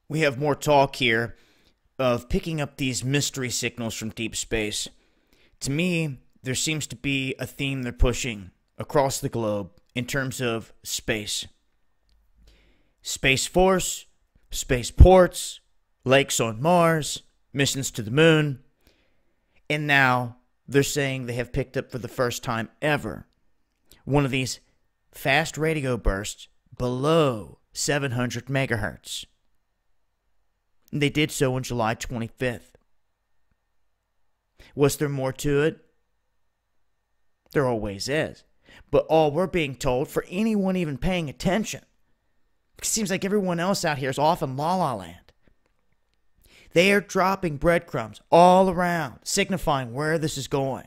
We have more talk here of picking up these mystery signals from deep space. To me, there seems to be a theme they're pushing across the globe in terms of space. Space Force, spaceports, lakes on Mars, missions to the moon, and now they're saying they have picked up for the first time ever one of these fast radio bursts below 700 megahertz. They did so on July 25th. Was there more to it? There always is. But all we're being told, for anyone even paying attention, it seems like everyone else out here is off in La La Land. They are dropping breadcrumbs all around, signifying where this is going.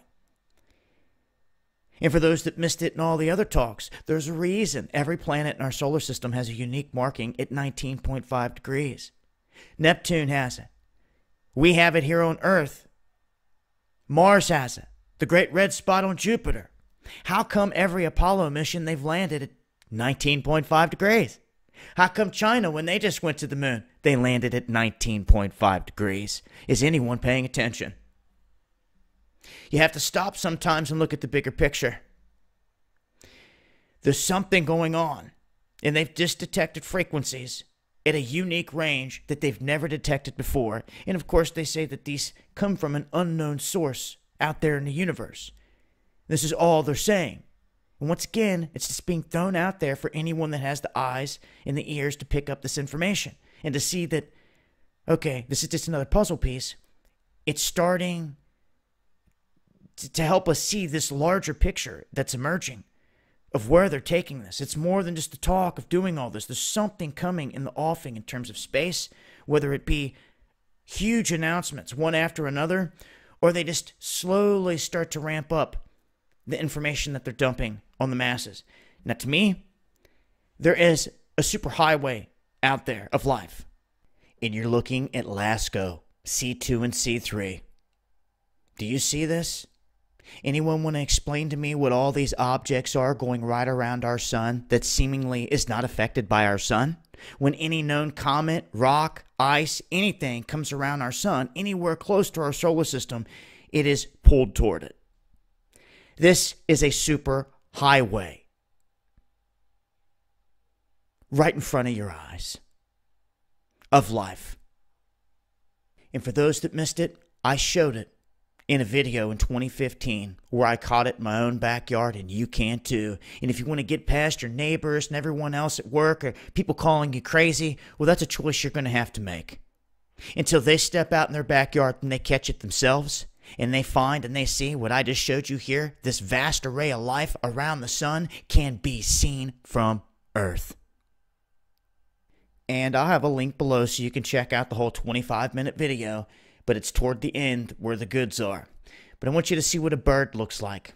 And for those that missed it in all the other talks, there's a reason every planet in our solar system has a unique marking at 19.5 degrees. Neptune has it. We have it here on Earth. Mars has it. The great red spot on Jupiter. How come every Apollo mission they've landed at 19.5 degrees? How come China, when they just went to the moon, they landed at 19.5 degrees? Is anyone paying attention? You have to stop sometimes and look at the bigger picture. There's something going on, and they've just detected frequencies at a unique range that they've never detected before. And of course, they say that these come from an unknown source out there in the universe. This is all they're saying. And once again, it's just being thrown out there for anyone that has the eyes and the ears to pick up this information and to see that, okay, this is just another puzzle piece. It's starting to help us see this larger picture that's emerging of where they're taking this. It's more than just the talk of doing all this. There's something coming in the offing in terms of space, whether it be huge announcements one after another, or they just slowly start to ramp up the information that they're dumping on the masses. Now, to me, there is a superhighway out there of life, and you're looking at LASCO, C2 and C3. Do you see this? Anyone want to explain to me what all these objects are going right around our sun that seemingly is not affected by our sun? When any known comet, rock, ice, anything comes around our sun, anywhere close to our solar system, it is pulled toward it. This is a super highway right in front of your eyes of life. And for those that missed it, I showed it in a video in 2015 where I caught it in my own backyard, and you can too. And if you want to get past your neighbors and everyone else at work or people calling you crazy, well, that's a choice you're going to have to make. Until they step out in their backyard and they catch it themselves, and they find and they see what I just showed you here, this vast array of life around the sun can be seen from Earth. And I'll have a link below so you can check out the whole 25-minute video, but it's toward the end where the goods are. But I want you to see what a bird looks like.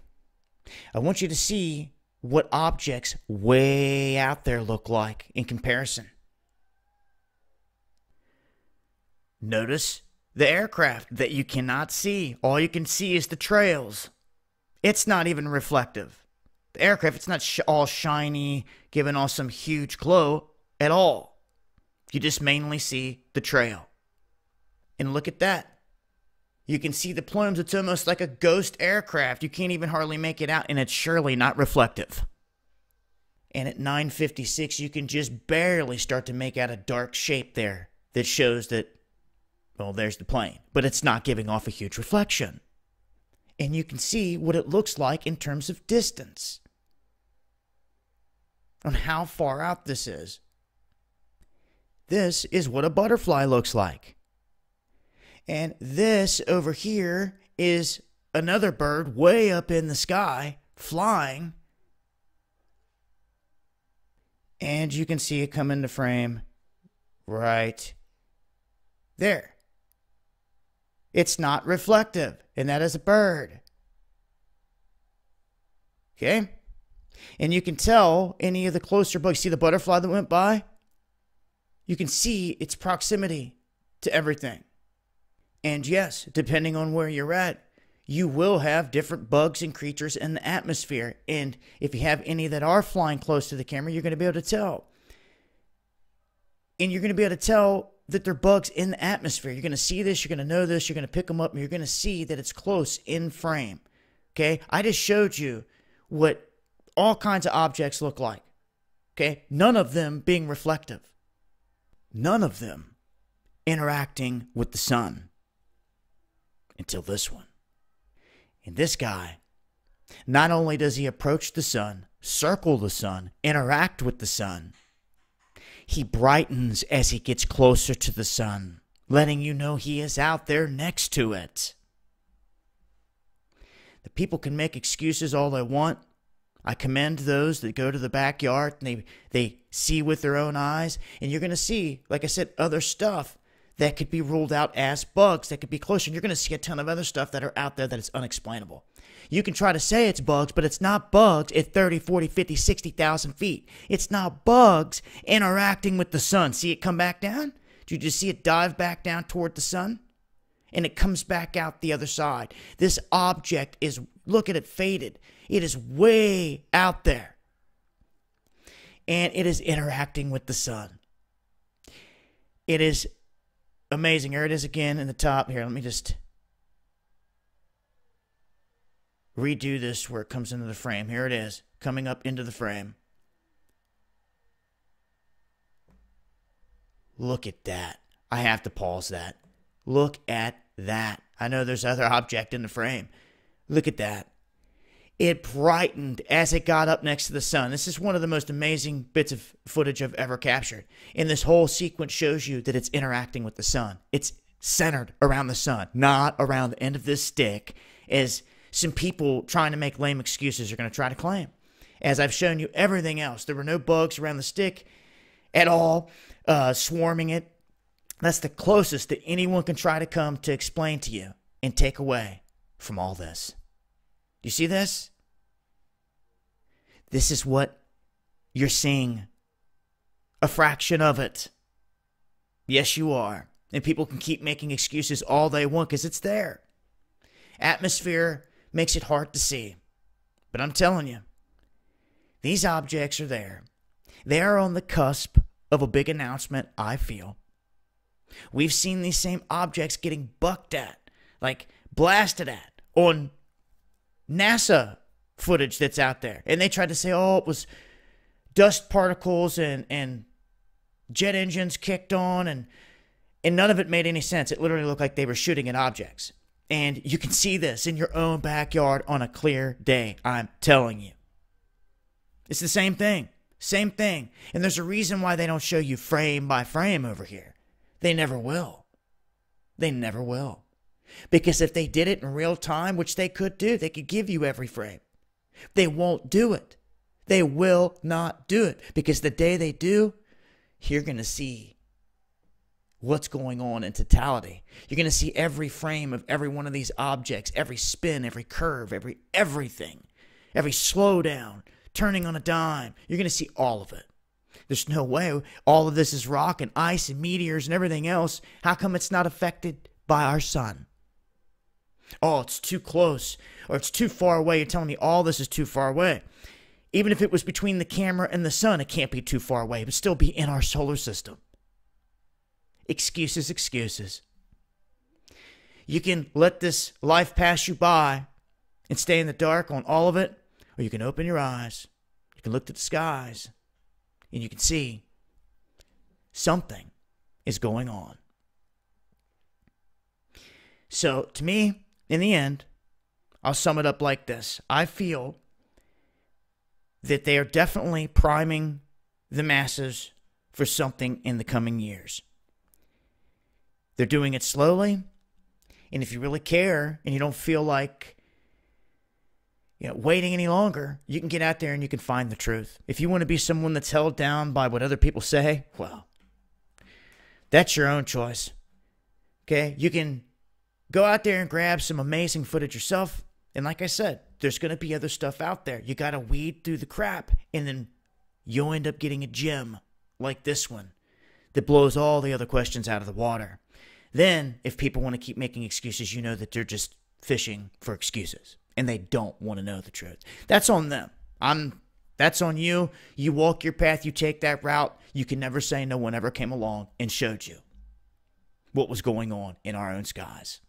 I want you to see what objects way out there look like in comparison. Notice the aircraft that you cannot see. All you can see is the trails. It's not even reflective. The aircraft, it's not all shiny, giving off some huge glow at all. You just mainly see the trail. And look at that. You can see the plumes. It's almost like a ghost aircraft. You can't even hardly make it out, and it's surely not reflective. And at 9:56, you can just barely start to make out a dark shape there that shows that, well, there's the plane, but it's not giving off a huge reflection. And you can see what it looks like in terms of distance, on how far out this is. This is what a butterfly looks like. And this over here is another bird way up in the sky, flying. And you can see it come into frame right there. It's not reflective, and that is a bird. Okay? And you can tell any of the closer bugs. See the butterfly that went by? You can see its proximity to everything. And yes, depending on where you're at, you will have different bugs and creatures in the atmosphere. And if you have any that are flying close to the camera, you're going to be able to tell. And you're going to be able to tell that they're bugs in the atmosphere. You're going to see this, you're going to know this, you're going to pick them up, and you're going to see that it's close in frame. Okay? I just showed you what all kinds of objects look like. Okay? None of them being reflective. None of them interacting with the sun. Until this one. And this guy, not only does he approach the sun, circle the sun, interact with the sun, he brightens as he gets closer to the sun, letting you know he is out there next to it. The people can make excuses all they want. I commend those that go to the backyard and they see with their own eyes. And you're going to see, like I said, other stuff that could be ruled out as bugs that could be closer. And you're going to see a ton of other stuff that are out there that is unexplainable. You can try to say it's bugs, but it's not bugs at 30, 40, 50, 60,000 feet. It's not bugs interacting with the sun. See it come back down? Do you just see it dive back down toward the sun? And it comes back out the other side. This object is, look at it faded. It is way out there. And it is interacting with the sun. It is amazing. Here it is again in the top. Here, let me just redo this where it comes into the frame. Here it is, coming up into the frame. Look at that. I have to pause that. Look at that. I know there's other object in the frame. Look at that. It brightened as it got up next to the sun. This is one of the most amazing bits of footage I've ever captured. And this whole sequence shows you that it's interacting with the sun. It's centered around the sun, not around the end of this stick, as some people trying to make lame excuses are going to try to claim. As I've shown you everything else, there were no bugs around the stick at all, swarming it. That's the closest that anyone can try to come to explain to you and take away from all this. You see this? This is what you're seeing. A fraction of it. Yes, you are. And people can keep making excuses all they want because it's there. Atmosphere makes it hard to see. But I'm telling you, these objects are there. They are on the cusp of a big announcement, I feel. We've seen these same objects getting bucked at, like blasted at, on NASA footage that's out there. And they tried to say, oh, it was dust particles and jet engines kicked on, and none of it made any sense. It literally looked like they were shooting at objects. And you can see this in your own backyard on a clear day, I'm telling you. It's the same thing. Same thing. And there's a reason why they don't show you frame by frame over here. They never will. They never will. Because if they did it in real time, which they could do, they could give you every frame. They won't do it. They will not do it. Because the day they do, you're going to see what's going on in totality. You're going to see every frame of every one of these objects, every spin, every curve, everything, every slowdown, turning on a dime. You're going to see all of it. There's no way all of this is rock and ice and meteors and everything else. How come it's not affected by our sun? Oh, it's too close, or it's too far away. You're telling me all this is too far away. Even if it was between the camera and the sun, it can't be too far away. It would still be in our solar system. Excuses, excuses. You can let this life pass you by and stay in the dark on all of it, or you can open your eyes. You can look to the skies, and you can see something is going on. So, to me, in the end, I'll sum it up like this. I feel that they are definitely priming the masses for something in the coming years. They're doing it slowly, and if you really care and you don't feel like waiting any longer, you can get out there and you can find the truth. If you want to be someone that's held down by what other people say, well, that's your own choice. Okay? You can go out there and grab some amazing footage yourself. And like I said, there's going to be other stuff out there. You got to weed through the crap, and then you'll end up getting a gem like this one that blows all the other questions out of the water. Then, if people want to keep making excuses, you know that they're just fishing for excuses, and they don't want to know the truth. That's on them. That's on you. You walk your path. You take that route. You can never say no one ever came along and showed you. what was going on in our own skies.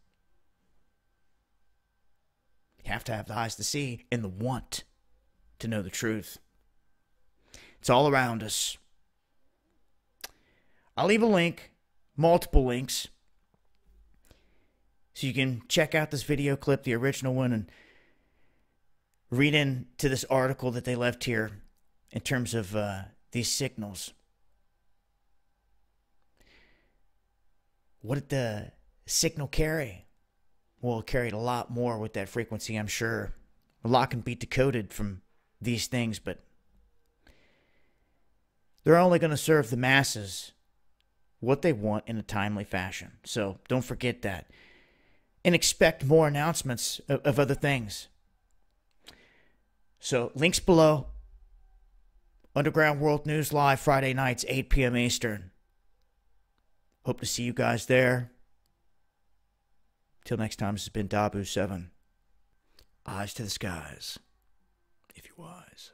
You have to have the eyes to see and the want to know the truth. It's all around us. I'll leave a link, multiple links, so you can check out this video clip, the original one, and read into this article that they left here in terms of these signals. What did the signal carry? Well, it carried a lot more with that frequency, I'm sure. A lot can be decoded from these things, but they're only going to serve the masses what they want in a timely fashion. So don't forget that. And expect more announcements of other things. So links below. Underground World News Live, Friday nights, 8 p.m. Eastern. Hope to see you guys there. Till next time, this has been Dabu7. Eyes to the skies, if you're wise.